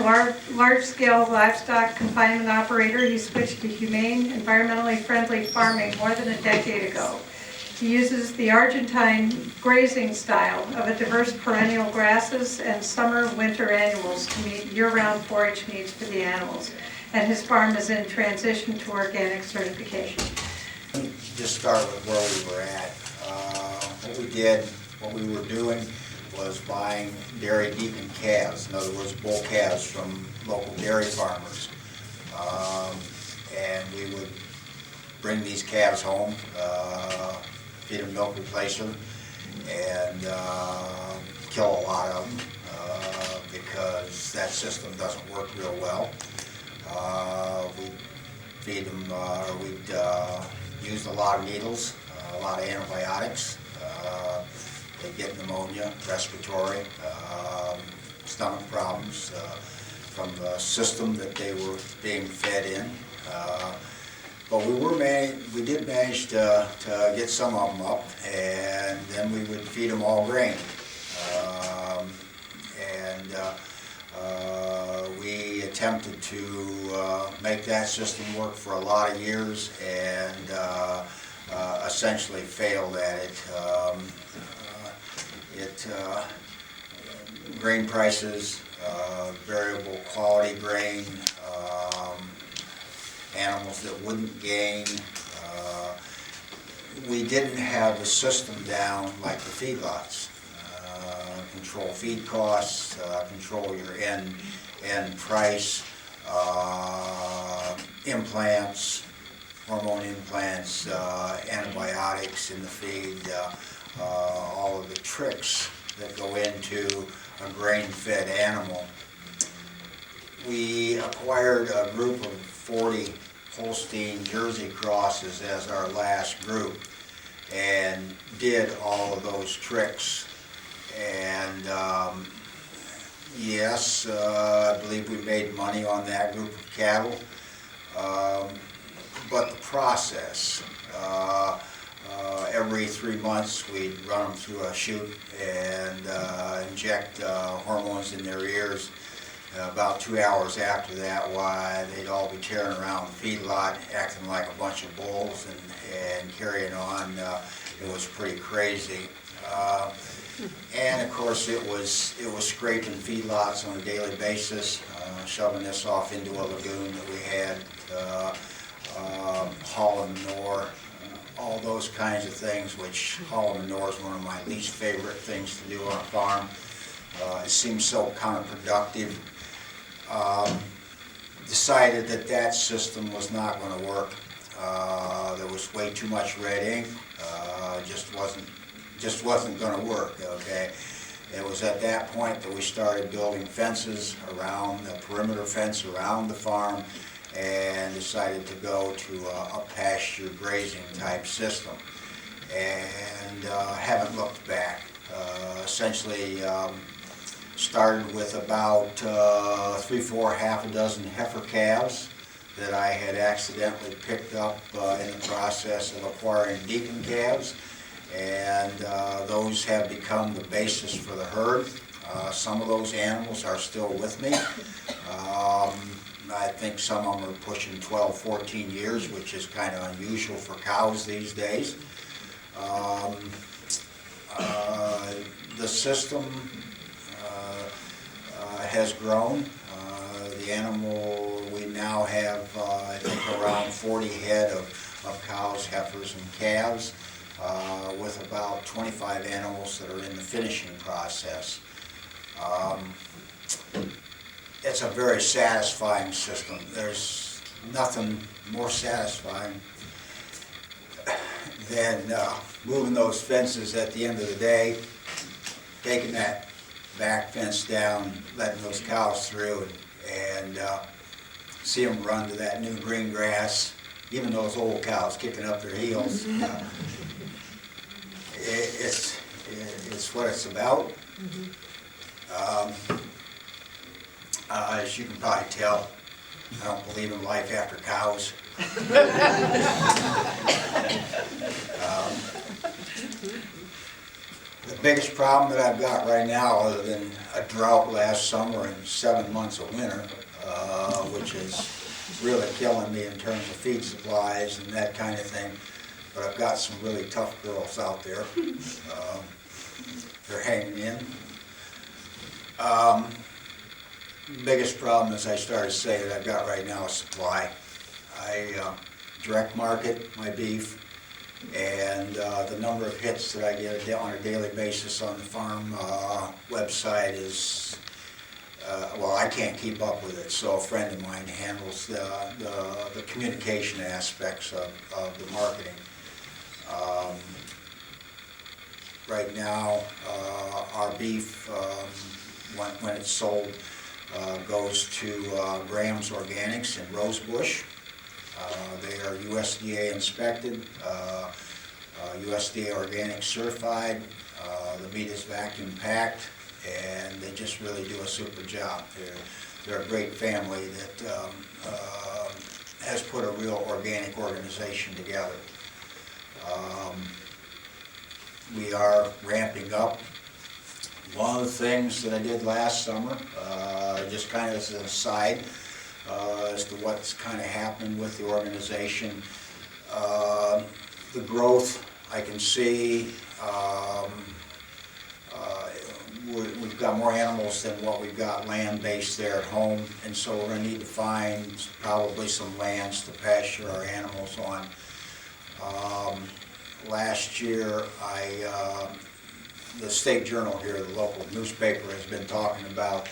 former large-scale livestock confinement operator, he switched to humane, environmentally friendly farming more than a decade ago. He uses the Argentine grazing style of a diverse perennial grasses and summer-winter annuals to meet year-round forage needs for the animals. And his farm is in transition to organic certification. Just start with where we were at. What we were doing was buying dairy Deacon calves, in other words, bull calves from local dairy farmers. And we would bring these calves home, feed them milk replacer, and kill a lot of them because that system doesn't work real well. We'd feed them, we'd use a lot of needles, a lot of antibiotics. They get pneumonia, respiratory, stomach problems from the system that they were being fed in. But we did manage to get some of them up, and then we would feed them all grain. We attempted to make that system work for a lot of years, and essentially failed at it. Grain prices, variable quality grain, animals that wouldn't gain. We didn't have the system down like the feedlots. Control feed costs, control your end price, implants, hormone implants, antibiotics in the feed, all of the tricks that go into a grain-fed animal. We acquired a group of 40 Holstein Jersey crosses as our last group and did all of those tricks. And yes, I believe we made money on that group of cattle, but the process, every 3 months we'd run them through a chute and inject hormones in their ears. About 2 hours after that, why, they'd all be tearing around the feedlot, acting like a bunch of bulls and carrying on. It was pretty crazy. And of course it was scraping feedlots on a daily basis, shoving this off into a lagoon that we had, hauling manure, all those kinds of things, which hauling manure is one of my least favorite things to do on a farm. It seems so counterproductive. Decided that system was not going to work. There was way too much red ink. Just wasn't going to work. Okay, it was at that point that we started building fences around the perimeter fence around the farm, and decided to go to a pasture grazing type system, and haven't looked back. Essentially started with about 3, 4, half a dozen heifer calves that I had accidentally picked up in the process of acquiring Deacon calves, and those have become the basis for the herd. Some of those animals are still with me. I think some of them are pushing 12, 14 years, which is kind of unusual for cows these days. The system has grown. The animal, we now have, I think, around 40 head of cows, heifers, and calves, with about 25 animals that are in the finishing process. It's a very satisfying system. There's nothing more satisfying than moving those fences at the end of the day, taking that back fence down, letting those cows through, and see them run to that new green grass, even those old cows kicking up their heels. It's what it's about. As you can probably tell, I don't believe in life after cows. The biggest problem that I've got right now, other than a drought last summer and 7 months of winter, which is really killing me in terms of feed supplies and that kind of thing, but I've got some really tough girls out there. They're hanging in. Biggest problem, as I started to say, that I've got right now is supply. I direct market my beef, and the number of hits that I get on a daily basis on the farm website is, well, I can't keep up with it, so a friend of mine handles the communication aspects of the marketing. Right now, our beef, when it's sold, goes to Graham's Organics in Rosebush. They are USDA inspected, USDA organic certified. The meat is vacuum packed, and they just really do a super job. They're a great family that has put a real organic organization together. We are ramping up. One of the things that I did last summer, just kind of as an aside, as to what's kind of happened with the organization, the growth I can see. We've got more animals than what we've got land-based there at home, and so we're going to need to find probably some lands to pasture our animals on. Last year, the State Journal here, the local newspaper, has been talking about,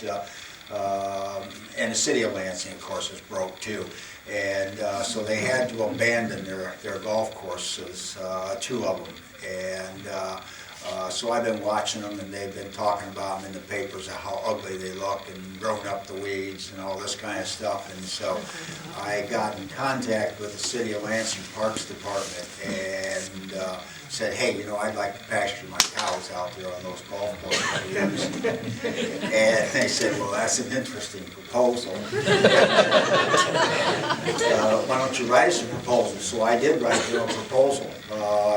and the city of Lansing, of course, is broke too. And so they had to abandon their golf courses, 2 of them. And so I've been watching them, and they've been talking about them in the papers, how ugly they look and growing up the weeds and all this kind of stuff. And so I got in contact with the City of Lansing Parks Department and said, hey, you know, I'd like to pasture my cows out there on those golf courses. And they said, well, that's an interesting proposal. Why don't you write us a proposal? So I did write them a proposal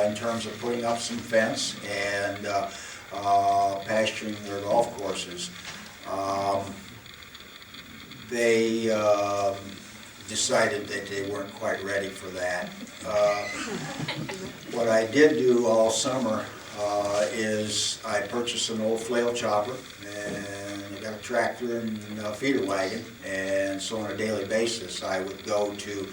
in terms of putting up some fence and pasturing their golf courses. They decided that they weren't quite ready for that. What I did do all summer is I purchased an old flail chopper, and I got a tractor and a feeder wagon, and so on a daily basis I would go to,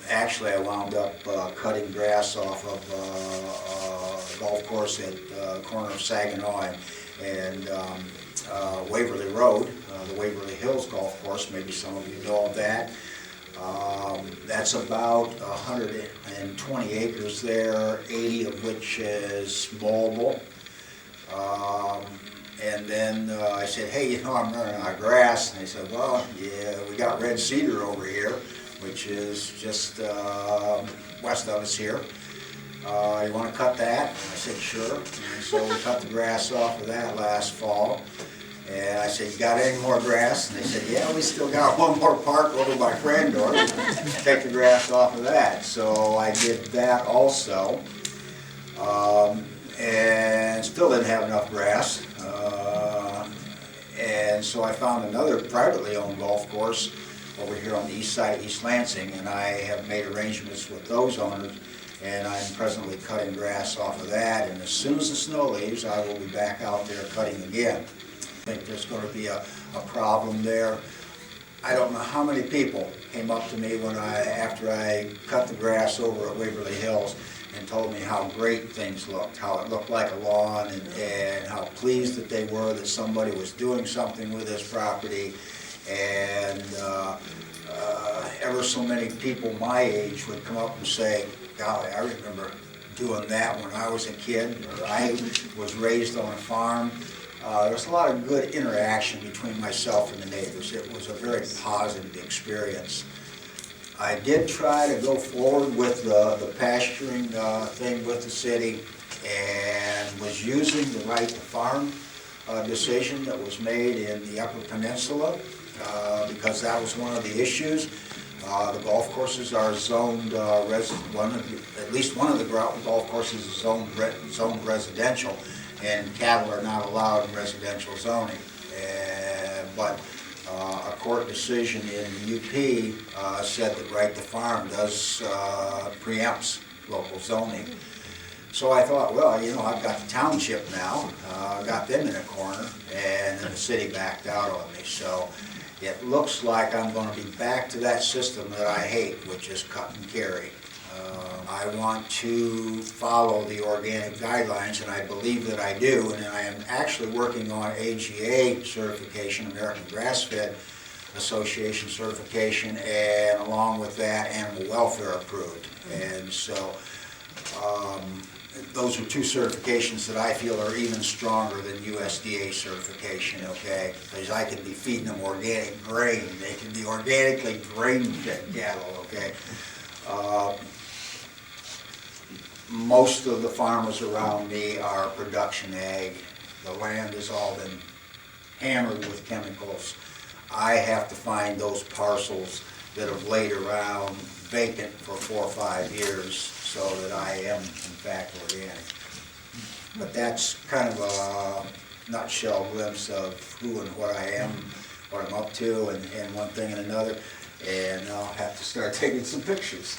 actually I wound up cutting grass off of a golf course at the corner of Saginaw and Waverly Road, the Waverly Hills golf course. Maybe some of you know of that. That's about 120 acres there, 80 of which is mowable. And then I said, hey, you know, I'm running out of grass. And they said, well, yeah, we got red cedar over here, which is just west of us here. You want to cut that? And I said, sure. And so we cut the grass off of that last fall. And I said, you got any more grass? And they said, yeah, we still got one more park over by Frandor. Take the grass off of that. So I did that also. And still didn't have enough grass. And so I found another privately owned golf course over here on the east side of East Lansing, and I have made arrangements with those owners, and I'm presently cutting grass off of that. And as soon as the snow leaves, I will be back out there cutting again. I think there's going to be a problem there. I don't know how many people came up to me after I cut the grass over at Waverly Hills and told me how great things looked, how it looked like a lawn, and how pleased that they were that somebody was doing something with this property. And ever so many people my age would come up and say, golly, I remember doing that when I was a kid, or I was raised on a farm. There was a lot of good interaction between myself and the neighbors. It was a very positive experience. I did try to go forward with the pasturing thing with the city, and was using the right to farm decision that was made in the Upper Peninsula, because that was one of the issues. The golf courses are zoned, at least one of the golf courses is zoned residential, and cattle are not allowed in residential zoning. But a court decision in UP said that right to farm does preempts local zoning. So I thought, well, you know, I've got the township now, got them in a corner, and then the city backed out on me. So it looks like I'm going to be back to that system that I hate, which is cut and carry. I want to follow the organic guidelines, and I believe that I do, and I am actually working on AGA certification, American Grass-Fed Association certification, and along with that, animal welfare approved. And so those are two certifications that I feel are even stronger than USDA certification, okay? Because I can be feeding them organic grain. They can be organically grain-fed cattle, okay? Most of the farmers around me are production ag. The land has all been hammered with chemicals. I have to find those parcels that have laid around vacant for 4 or 5 years so that I am in fact organic. But that's kind of a nutshell glimpse of who and what I am, what I'm up to, and one thing and another. And I'll have to start taking some pictures.